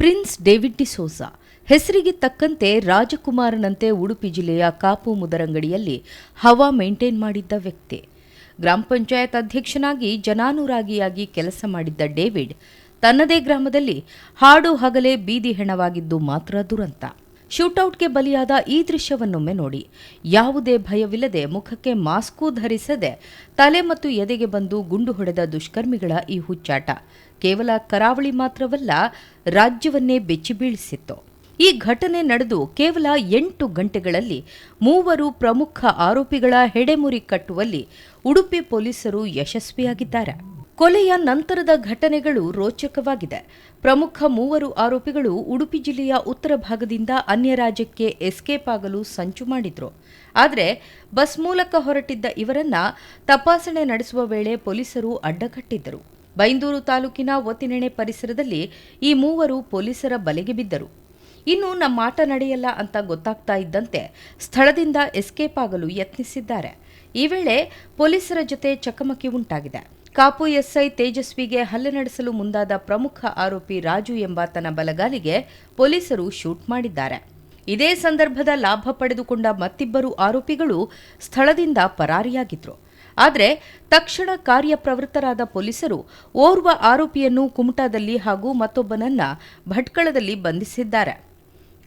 Prince David D'Souza ಹೆಸರಿಗೆ ತಕ್ಕಂತೆ ರಾಜಕುಮಾರನಂತೆ ಉಡುಪಿ ಜಿಲ್ಲೆಯ ಕಾಪು ಮುದರಂಗಡಿಯಲ್ಲಿ ಹವಾ ಮೇಂಟೈನ್ ಮಾಡಿದ್ದ ವ್ಯಕ್ತಿ. ಗ್ರಾಮ ಪಂಚಾಯತ್ ಅಧ್ಯಕ್ಷನಾಗಿ ಜನಾನುರಾಗಿಯಾಗಿ ಕೆಲಸ ಮಾಡಿದ್ದ ಡೇವಿಡ್ ತನ್ನದೇ ಗ್ರಾಮದಲ್ಲಿ ಹಾಡು ಹಗಲೇ ಬೀದಿ ಹೆಣವಾಗಿದ್ದು ಮಾತ್ರ ದುರಂತ. ಶೂಟೌಟ್ಗೆ ಬಲಿಯಾದ ಈ ದೃಶ್ಯವನ್ನೊಮ್ಮೆ ನೋಡಿ. ಯಾವುದೇ ಭಯವಿಲ್ಲದೆ ಮುಖಕ್ಕೆ ಮಾಸ್ಕೂ ಧರಿಸದೆ ತಲೆ ಮತ್ತು ಎದೆಗೆ ಬಂದು ಗುಂಡು ಹೊಡೆದ ದುಷ್ಕರ್ಮಿಗಳ ಈ ಹುಚ್ಚಾಟ ಕೇವಲ ಕರಾವಳಿ ಮಾತ್ರವಲ್ಲ, ರಾಜ್ಯವನ್ನೇ ಬೆಚ್ಚಿ ಬೀಳಿಸಿತ್ತು. ಈ ಘಟನೆ ನಡೆದು ಕೇವಲ 8 ಗಂಟೆಗಳಲ್ಲಿ 3 ಪ್ರಮುಖ ಆರೋಪಿಗಳ ಹೆಡೆಮುರಿ ಕಟ್ಟುವಲ್ಲಿ ಉಡುಪಿ ಪೊಲೀಸರು ಯಶಸ್ವಿಯಾಗಿದ್ದಾರೆ. ಕೊಲೆಯ ನಂತರದ ಘಟನೆಗಳು ರೋಚಕವಾಗಿದೆ. ಪ್ರಮುಖ 3 ಆರೋಪಿಗಳು ಉಡುಪಿ ಜಿಲ್ಲೆಯ ಉತ್ತರ ಭಾಗದಿಂದ ಅನ್ಯ ರಾಜ್ಯಕ್ಕೆ ಎಸ್ಕೇಪ್ ಆಗಲು ಸಂಚು ಮಾಡಿದ್ರು. ಆದರೆ ಬಸ್ ಮೂಲಕ ಹೊರಟಿದ್ದ ಇವರನ್ನ ತಪಾಸಣೆ ನಡೆಸುವ ವೇಳೆ ಪೊಲೀಸರು ಅಡ್ಡಗಟ್ಟಿದ್ದರು. ಬೈಂದೂರು ತಾಲೂಕಿನ ಒತ್ತಿನೆಣೆ ಪರಿಸರದಲ್ಲಿ ಈ 3 ಪೊಲೀಸರ ಬಲೆಗೆ ಬಿದ್ದರು. ಇನ್ನು ನಮ್ಮ ಆಟ ನಡೆಯಲ್ಲ ಅಂತ ಗೊತ್ತಾಗ್ತಾ ಇದ್ದಂತೆ ಸ್ಥಳದಿಂದ ಎಸ್ಕೇಪ್ ಆಗಲು ಯತ್ನಿಸಿದ್ದಾರೆ. ಈ ವೇಳೆ ಪೊಲೀಸರ ಜೊತೆ ಚಕಮಕಿ ಉಂಟಾಗಿದೆ. ಕಾಪು ಎಸ್ಐ ತೇಜಸ್ವಿಗೆ ಹಲ್ಲೆ ನಡೆಸಲು ಮುಂದಾದ ಪ್ರಮುಖ ಆರೋಪಿ ರಾಜು ಎಂಬಾತನ ಬಲಗಾಲಿಗೆ ಪೊಲೀಸರು ಶೂಟ್ ಮಾಡಿದ್ದಾರೆ. ಇದೇ ಸಂದರ್ಭದ ಲಾಭ ಪಡೆದುಕೊಂಡ ಮತ್ತಿಬ್ಬರು ಆರೋಪಿಗಳು ಸ್ಥಳದಿಂದ ಪರಾರಿಯಾಗಿದ್ರು. ಆದರೆ ತಕ್ಷಣ ಕಾರ್ಯಪ್ರವೃತ್ತರಾದ ಪೊಲೀಸರು ಓರ್ವ ಆರೋಪಿಯನ್ನು ಕುಮಟಾದಲ್ಲಿ ಹಾಗೂ ಮತ್ತೊಬ್ಬನನ್ನ ಭಟ್ಕಳದಲ್ಲಿ ಬಂಧಿಸಿದ್ದಾರೆ.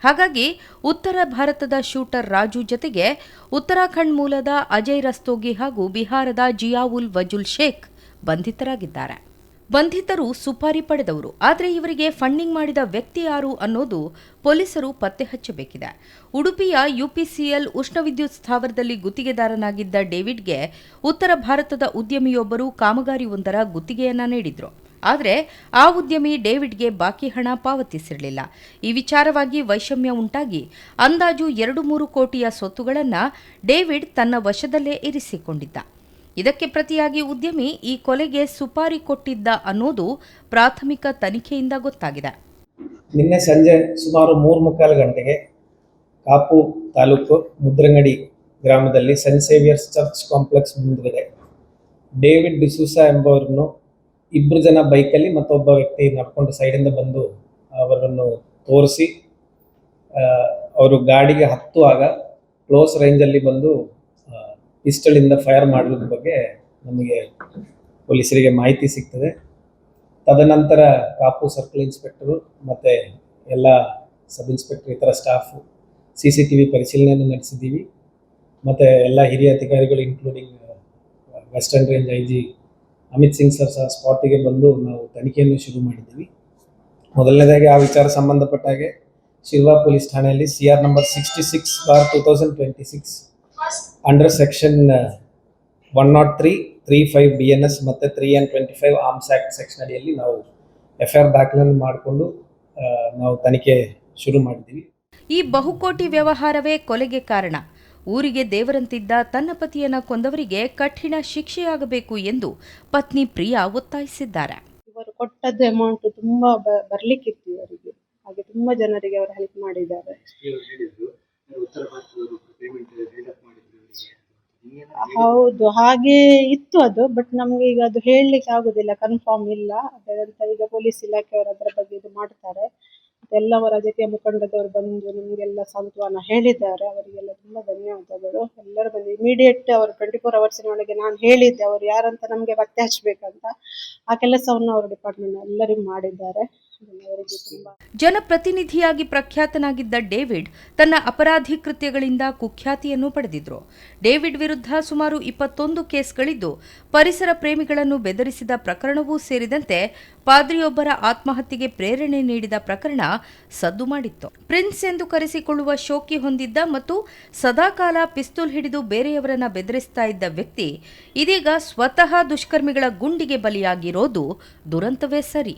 ಹಾಗಾಗಿ ಉತ್ತರ ಭಾರತದ ಶೂಟರ್ ರಾಜು ಜತೆಗೆ ಉತ್ತರಾಖಂಡ್ ಮೂಲದ ಅಜಯ್ ರಸ್ತೋಗಿ ಹಾಗೂ ಬಿಹಾರದ ಜಿಯಾವುಲ್ ವಜುಲ್ ಶೇಖ್ ಬಂಧಿತರಾಗಿದ್ದಾರೆ. ಬಂಧಿತರು ಸುಪಾರಿ ಪಡೆದವರು. ಆದರೆ ಇವರಿಗೆ ಫಂಡಿಂಗ್ ಮಾಡಿದ ವ್ಯಕ್ತಿ ಯಾರು ಅನ್ನೋದು ಪೊಲೀಸರು ಪತ್ತೆ ಹಚ್ಚಬೇಕಿದೆ. ಉಡುಪಿಯ ಯುಪಿಸಿಎಲ್ ಉಷ್ಣವಿದ್ಯುತ್ ಸ್ಥಾವರದಲ್ಲಿ ಗುತ್ತಿಗೆದಾರನಾಗಿದ್ದ ಡೇವಿಡ್ಗೆ ಉತ್ತರ ಭಾರತದ ಉದ್ಯಮಿಯೊಬ್ಬರು ಕಾಮಗಾರಿಯೊಂದರ ಗುತ್ತಿಗೆಯನ್ನ ನೀಡಿದ್ರು. ಆದರೆ ಆ ಉದ್ಯಮಿ ಡೇವಿಡ್ಗೆ ಬಾಕಿ ಹಣ ಪಾವತಿಸಿರಲಿಲ್ಲ. ಈ ವಿಚಾರವಾಗಿ ವೈಷಮ್ಯ ಉಂಟಾಗಿ ಅಂದಾಜು 2-3 ಕೋಟಿಯ ಸ್ವತ್ತುಗಳನ್ನು ಡೇವಿಡ್ ತನ್ನ ವಶದಲ್ಲೇ ಇರಿಸಿಕೊಂಡಿದ್ದ. ಇದಕ್ಕೆ ಪ್ರತಿಯಾಗಿ ಉದ್ಯಮಿ ಈ ಕೊಲೆಗೆ ಸುಪಾರಿ ಕೊಟ್ಟಿದ್ದ ಅನ್ನೋದು ಪ್ರಾಥಮಿಕ ತನಿಖೆಯಿಂದ ಗೊತ್ತಾಗಿದೆ. ನಿನ್ನೆ ಸಂಜೆ ಸುಮಾರು 3:45 ಗಂಟೆಗೆ ಕಾಪು ತಾಲೂಕು ಮುದ್ರಂಗಡಿ ಗ್ರಾಮದಲ್ಲಿ ಸೆಂಟ್ ಸೇವಿಯರ್ಸ್ ಚರ್ಚ್ ಕಾಂಪ್ಲೆಕ್ಸ್ ಮುಂದುಗಡೆ ಡೇವಿಡ್ ಡಿಸೂಸಾ ಎಂಬವರನ್ನು 2 ಜನ ಬೈಕಲ್ಲಿ ಮತ್ತೊಬ್ಬ ವ್ಯಕ್ತಿ ನಡ್ಕೊಂಡು ಸೈಡಿಂದ ಬಂದು ಅವರನ್ನು ತೋರಿಸಿ ಅವರು ಗಾಡಿಗೆ ಹತ್ತುವಾಗ ಕ್ಲೋಸ್ ರೇಂಜಲ್ಲಿ ಬಂದು ಪಿಸ್ಟಲಿಂದ ಫೈರ್ ಮಾಡೋದ್ರ ಬಗ್ಗೆ ನಮಗೆ ಪೊಲೀಸರಿಗೆ ಮಾಹಿತಿ ಸಿಗ್ತದೆ. ತದನಂತರ ಕಾಪು ಸರ್ಕಲ್ ಇನ್ಸ್ಪೆಕ್ಟರು ಮತ್ತು ಎಲ್ಲ ಸಬ್ ಇನ್ಸ್ಪೆಕ್ಟರ್ ಇತರ ಸ್ಟಾಫು CCTV ಪರಿಶೀಲನೆಯನ್ನು ನಡೆಸಿದ್ದೀವಿ. ಮತ್ತು ಎಲ್ಲ ಹಿರಿಯ ಅಧಿಕಾರಿಗಳು including western range IG Amit Singh sir ಸಹ ಸ್ಪಾಟಿಗೆ ಬಂದು ನಾವು ತನಿಖೆಯನ್ನು ಶುರು ಮಾಡಿದ್ದೀವಿ. ಮೊದಲನೇದಾಗಿ ಆ ವಿಚಾರ ಸಂಬಂಧಪಟ್ಟ ಹಾಗೆ ಶಿರ್ವಾ ಪೊಲೀಸ್ ಠಾಣೆಯಲ್ಲಿ CR number 66/2026 under section 103, 35 BNS ಮತ್ತು 3 and 25 ಆರ್ಮ್ಸ್ ಆ್ಯಕ್ಟ್ ಸೆಕ್ಷನ್ ಅಡಿಯಲ್ಲಿ ನಾವು FIR ದಾಖಲೆಯನ್ನು ಮಾಡಿಕೊಂಡು ನಾವು ತನಿಖೆ ಶುರು ಮಾಡಿದ್ದೀವಿ. ಈ ಬಹುಕೋಟಿ ವ್ಯವಹಾರವೇ ಕೊಲೆಗೆ ಕಾರಣ. ಊರಿಗೆ ದೇವರಂತಿದ್ದ ತನ್ನ ಪತಿಯನ್ನ ಕೊಂದವರಿಗೆ ಕಠಿಣ ಶಿಕ್ಷೆಯಾಗಬೇಕು ಎಂದು ಪತ್ನಿ ಪ್ರಿಯಾ ಒತ್ತಾಯಿಸಿದ್ದಾರೆ. ಇವರು ಕೊಟ್ಟದ್ದು ಅಮೌಂಟ್ ತುಂಬಾ ಬರ್ಲಿಕ್ಕಿತ್ತು ಇವರಿಗೆ. ಹಾಗೆ ತುಂಬಾ ಜನರಿಗೆ ಅವರು ಹೆಲ್ಪ್ ಮಾಡಿದ್ದಾರೆ. ಹೌದು, ಹಾಗೆ ಇತ್ತು ಅದು. ಬಟ್ ನಮ್ಗೆ ಈಗ ಅದು ಹೇಳಲಿಕ್ಕೆ ಆಗುದಿಲ್ಲ, ಕನ್ಫರ್ಮ್ ಇಲ್ಲ. ಅದರಂತ ಈಗ ಪೊಲೀಸ್ ಇಲಾಖೆಯವರು ಅದರ ಬಗ್ಗೆ ಇದು ಮಾಡ್ತಾರೆ. ಎಲ್ಲ ರಾಜಕೀಯ ಮುಖಂಡದವರು ಬಂದು ನಮಗೆಲ್ಲ ಸಾಂತ್ವನ ಹೇಳಿದ್ದಾರೆ. ಅವರಿಗೆಲ್ಲ ತುಂಬಾ ಧನ್ಯವಾದಗಳು. ಎಲ್ಲರೂ ಬಂದು ಇಮಿಡಿಯೇಟ್ ಅವರು 24 ಅವರ್ಸಿನೊಳಗೆ ನಾನು ಹೇಳಿದ್ದೆ ಅವರು ಯಾರಂತ ನಮಗೆ ಪತ್ತೆ ಹಚ್ಚಬೇಕಂತ. ಆ ಕೆಲಸವನ್ನು ಅವರು ಡಿಪಾರ್ಟ್ಮೆಂಟ್ ಎಲ್ಲರಿಗೂ ಮಾಡಿದ್ದಾರೆ. ಜನಪ್ರತಿನಿಧಿಯಾಗಿ ಪ್ರಖ್ಯಾತನಾಗಿದ್ದ ಡೇವಿಡ್ ತನ್ನ ಅಪರಾಧಿ ಕೃತ್ಯಗಳಿಂದ ಕುಖ್ಯಾತಿಯನ್ನು ಪಡೆದಿದ್ರು. ಡೇವಿಡ್ ವಿರುದ್ಧ ಸುಮಾರು 21 ಕೇಸ್ಗಳಿದ್ದು, ಪರಿಸರ ಪ್ರೇಮಿಗಳನ್ನು ಬೆದರಿಸಿದ ಪ್ರಕರಣವೂ ಸೇರಿದಂತೆ ಪಾದ್ರಿಯೊಬ್ಬರ ಆತ್ಮಹತ್ಯೆಗೆ ಪ್ರೇರಣೆ ನೀಡಿದ ಪ್ರಕರಣ ಸದ್ದು ಮಾಡಿತ್ತು. ಪ್ರಿನ್ಸ್ ಎಂದು ಕರೆಸಿಕೊಳ್ಳುವ ಶೋಕಿ ಹೊಂದಿದ್ದ ಮತ್ತು ಸದಾಕಾಲ ಪಿಸ್ತೂಲ್ ಹಿಡಿದು ಬೇರೆಯವರನ್ನ ಬೆದರಿಸ್ತಾ ಇದ್ದ ವ್ಯಕ್ತಿ ಇದೀಗ ಸ್ವತಃ ದುಷ್ಕರ್ಮಿಗಳ ಗುಂಡಿಗೆ ಬಲಿಯಾಗಿರೋದು ದುರಂತವೇ ಸರಿ.